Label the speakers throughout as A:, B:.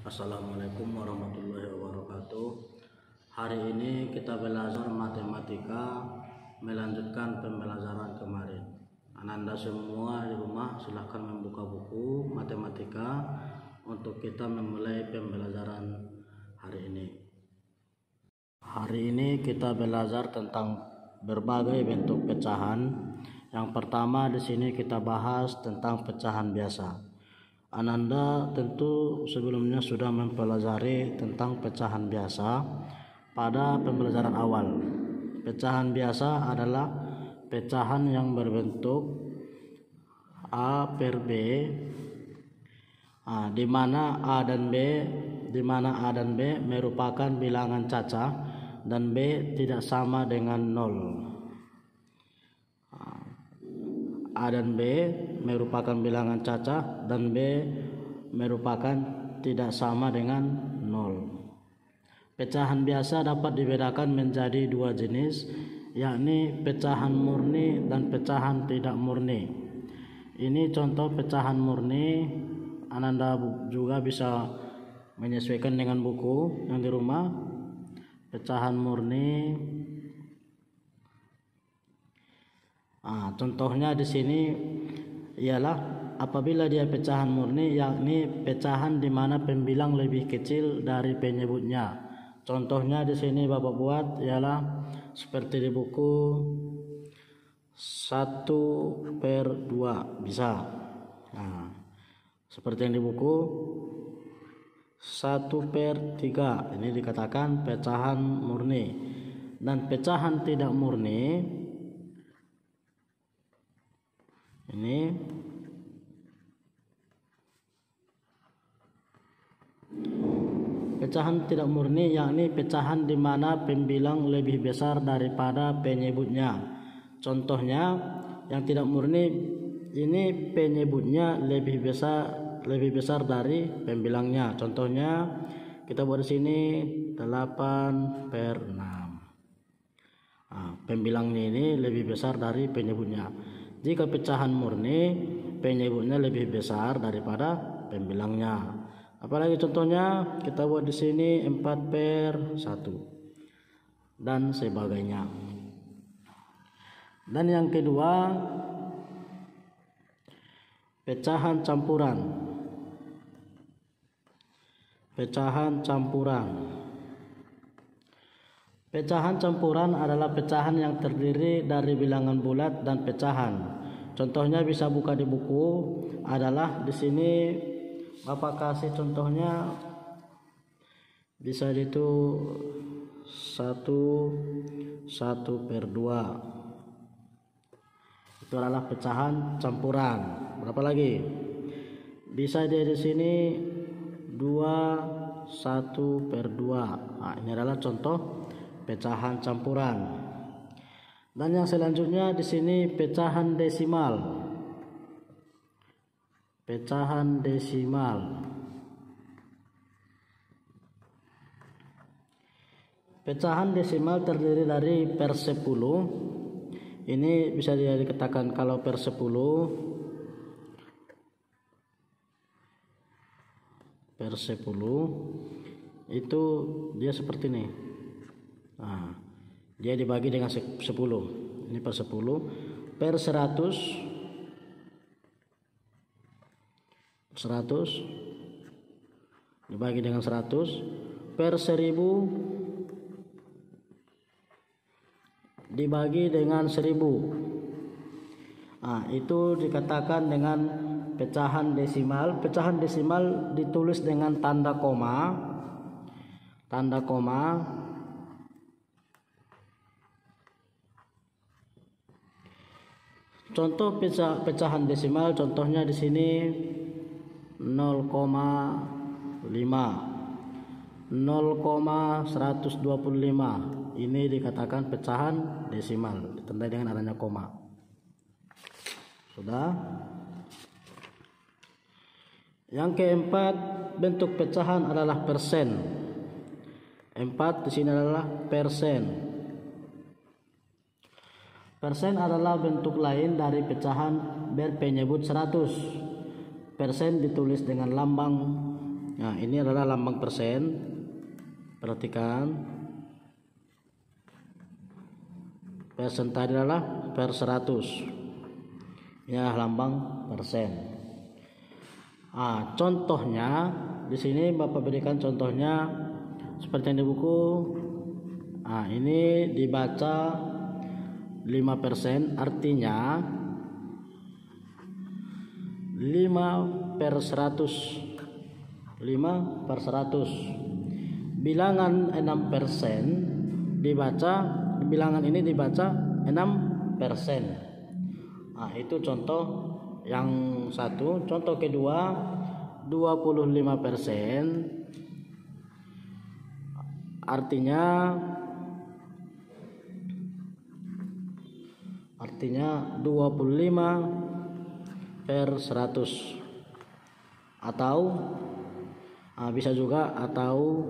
A: Assalamualaikum warahmatullahi wabarakatuh. Hari ini kita belajar matematika, melanjutkan pembelajaran kemarin. Ananda semua di rumah silahkan membuka buku matematika untuk kita memulai pembelajaran hari ini. Hari ini kita belajar tentang berbagai bentuk pecahan. Yang pertama di sini kita bahas tentang pecahan biasa. Ananda tentu sebelumnya sudah mempelajari tentang pecahan biasa pada pembelajaran awal. Pecahan biasa adalah pecahan yang berbentuk A per B, di mana A dan B merupakan bilangan cacah dan B tidak sama dengan 0. A dan B merupakan bilangan cacah dan B merupakan tidak sama dengan 0. Pecahan biasa dapat dibedakan menjadi dua jenis, yakni pecahan murni dan pecahan tidak murni. Ini contoh pecahan murni. Ananda juga bisa menyesuaikan dengan buku yang di rumah. Pecahan murni. Contohnya di sini ialah apabila dia pecahan murni, yakni pecahan di mana pembilang lebih kecil dari penyebutnya. Contohnya di sini Bapak buat ialah seperti di buku 1/2 bisa. Seperti yang di buku 1/3 ini dikatakan pecahan murni. Dan pecahan tidak murni ini pecahan tidak murni, yakni pecahan di mana pembilang lebih besar daripada penyebutnya. Contohnya yang tidak murni ini penyebutnya lebih besar dari pembilangnya. Contohnya kita buat di sini 8/6. Pembilangnya ini lebih besar dari penyebutnya. Jika pecahan murni, penyebutnya lebih besar daripada pembilangnya. Apalagi contohnya kita buat di sini 4/1 dan sebagainya. Dan yang kedua, pecahan campuran. Pecahan campuran. Pecahan campuran adalah pecahan yang terdiri dari bilangan bulat dan pecahan. Contohnya bisa buka di buku, adalah di sini Bapak kasih contohnya bisa itu 1/2. Itu adalah pecahan campuran. Berapa lagi? Bisa dia di sini 1/2. Ini adalah contoh pecahan campuran. Dan yang selanjutnya di sini pecahan desimal. Pecahan desimal. Pecahan desimal terdiri dari per 10. Ini bisa dikatakan kalau per 10 itu dia seperti ini. Dia dibagi dengan 10. Ini per 10. Per 100 dibagi dengan 100. Per 1000 dibagi dengan 1000. Itu dikatakan dengan pecahan desimal. Pecahan desimal ditulis dengan tanda koma. Contoh pecahan desimal, contohnya di sini 0,5, 0,125. Ini dikatakan pecahan desimal, ditandai dengan adanya koma. Sudah. Yang keempat, bentuk pecahan adalah persen. 4 di sini adalah persen. Persen adalah bentuk lain dari pecahan berpenyebut 100. Persen ditulis dengan lambang Nah, ini adalah lambang persen. Perhatikan, persen tadi adalah per 100. Ini adalah lambang persen. Contohnya di sini Bapak berikan contohnya seperti yang di buku. Ini dibaca 5%, artinya 5 per 100. 5 per 100. Bilangan 6% dibaca, bilangan ini dibaca 6%. Itu contoh yang satu. Contoh kedua, 25%, artinya 25 per 100, atau bisa juga atau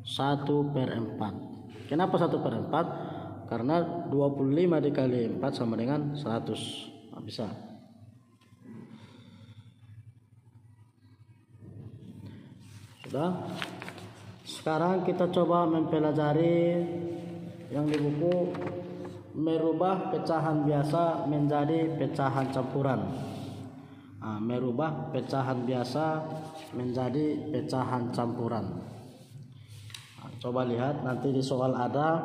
A: 1 per 4. Kenapa 1 per 4? Karena 25 dikali 4 sama dengan 100. Bisa. Sudah. Sekarang kita coba mempelajari yang di buku, merubah pecahan biasa menjadi pecahan campuran. Merubah pecahan biasa menjadi pecahan campuran. Coba lihat nanti di soal ada.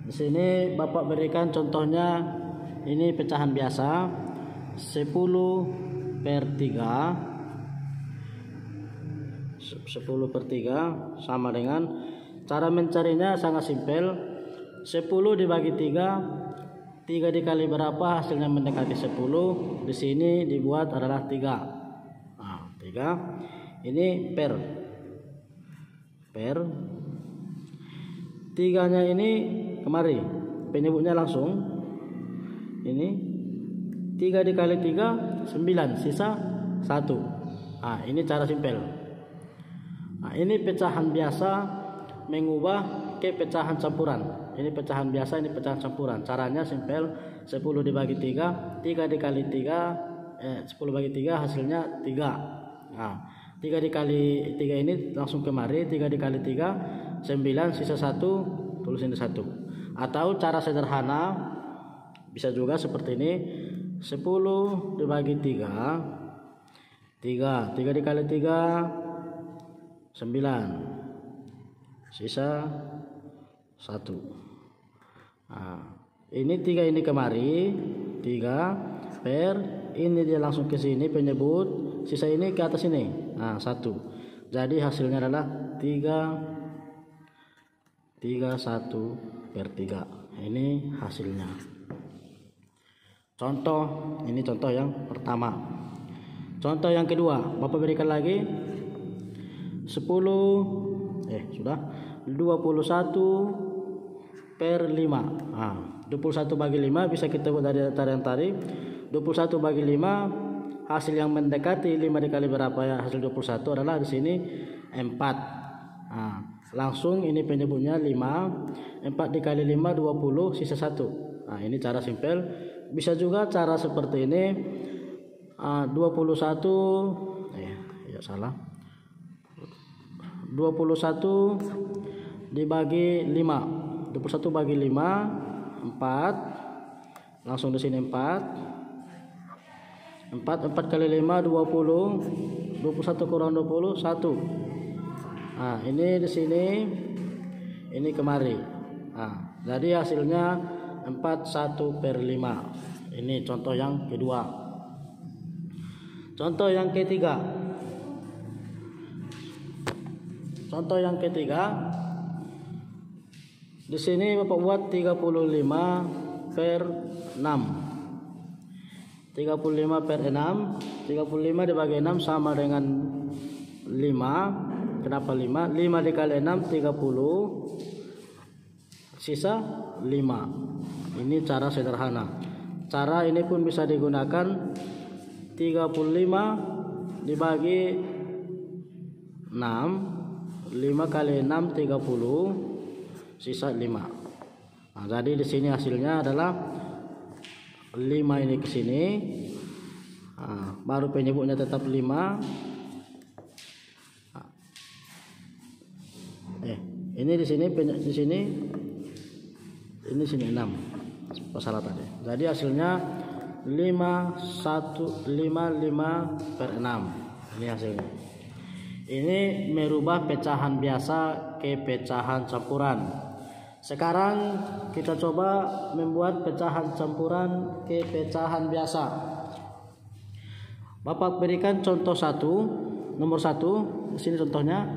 A: Di sini Bapak berikan contohnya, ini pecahan biasa 10 per 3. 10 per 3 sama dengan, cara mencarinya sangat simpel. 10 dibagi 3, 3 dikali berapa hasilnya mendekati 10. Di sini dibuat adalah 3. 3 ini per 3-nya ini kemari, penyebutnya langsung. Ini 3 dikali 3 9, sisa 1. Ini cara simpel. Ini pecahan biasa mengubah ke pecahan campuran. Ini pecahan biasa, ini pecahan campuran. Caranya simpel. 10 dibagi 3, 3 dikali 3, 10 bagi 3 hasilnya 3. 3 dikali 3 ini langsung kemari, 3 dikali 3 9, sisa 1, tulis ini 1. Atau cara sederhana bisa juga seperti ini, 10 dibagi 3, 3 dikali 3 9, sisa 1. Ini 3 ini kemari, 3 per ini dia langsung ke sini penyebut, sisa ini ke atas ini 1. Jadi hasilnya adalah 3 1 per 3. Ini hasilnya. Contoh, ini contoh yang pertama. Contoh yang kedua, Bapak berikan lagi 21 per 5. 21 bagi 5 bisa kita buat dari yang tadi. 21 bagi 5, hasil yang mendekati 5 dikali berapa ya, hasil 21 adalah di sini 4. Langsung ini penyebutnya 5. 4 dikali 5 20, sisa 1. Ini cara simpel. Bisa juga cara seperti ini, 21 dibagi 5. 21 bagi 5 4. Langsung di sini 4 kali 5 20. 21 kurang 20 1. Ini di sini, ini kemari. Jadi hasilnya 41 per 5. Ini contoh yang kedua. Contoh yang ketiga. Contoh yang ketiga, di sini Bapak buat 35 per 6. 35 per 6, 35 dibagi 6 sama dengan 5. Kenapa 5? 5 dikali 6 30, sisa 5. Ini cara sederhana. Cara ini pun bisa digunakan. 35 dibagi 6, 5 kali 6 30, sisa 5. Jadi di sini hasilnya adalah 5 ini ke sini. Baru penyebutnya tetap 5. Ini di sini ini sini 6 salah tadi. Jadi hasilnya 55 per 6. Ini hasilnya. Ini merubah pecahan biasa ke pecahan campuran. Sekarang kita coba membuat pecahan campuran ke pecahan biasa. Bapak berikan contoh nomor 1. Di sini contohnya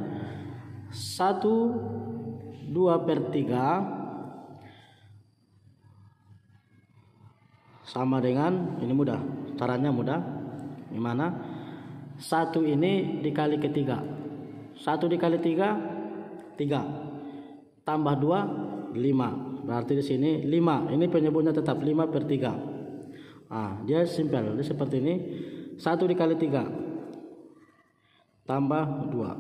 A: 1/2/3 sama dengan, ini mudah, caranya mudah. Gimana? 1 ini dikali ke 3. 1 dikali 3 tambah 2 5. Berarti di sini 5. Ini penyebutnya tetap 5/3. Dia simpel, dia seperti ini. 1 dikali 3 tambah 2.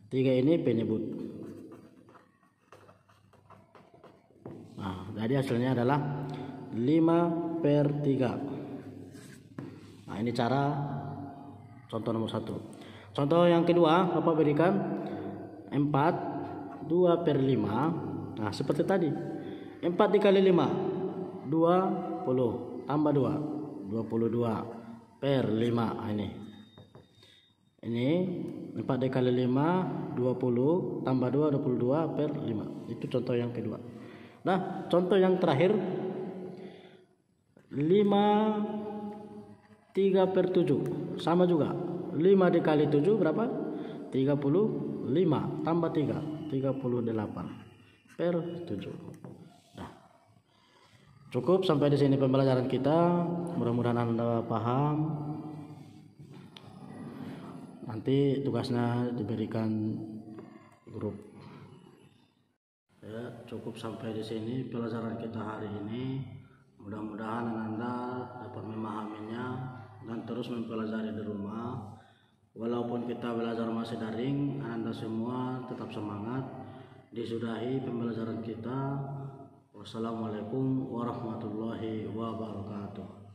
A: 3 ini penyebut. Jadi hasilnya adalah 5/3. Ini cara contoh nomor 1. Contoh yang kedua, Bapak berikan 4/2/5. Seperti tadi. 4 dikali 5 20 tambah 2 22/5. Ini 4 dikali 5 20 tambah 2 22/5. Itu contoh yang kedua. Contoh yang terakhir 5/3/7 sama juga. 5 dikali 7 berapa? 35 tambah 3 38/7. Cukup sampai di sini pembelajaran kita. Mudah-mudahan Anda paham. Nanti tugasnya diberikan grup. Cukup sampai di sini pelajaran kita hari ini. Mudah-mudahan Anda dapat memahaminya dan terus mempelajari di rumah. Walaupun kita belajar masih daring, Anda semua tetap semangat. Disudahi pembelajaran kita. Wassalamualaikum warahmatullahi wabarakatuh.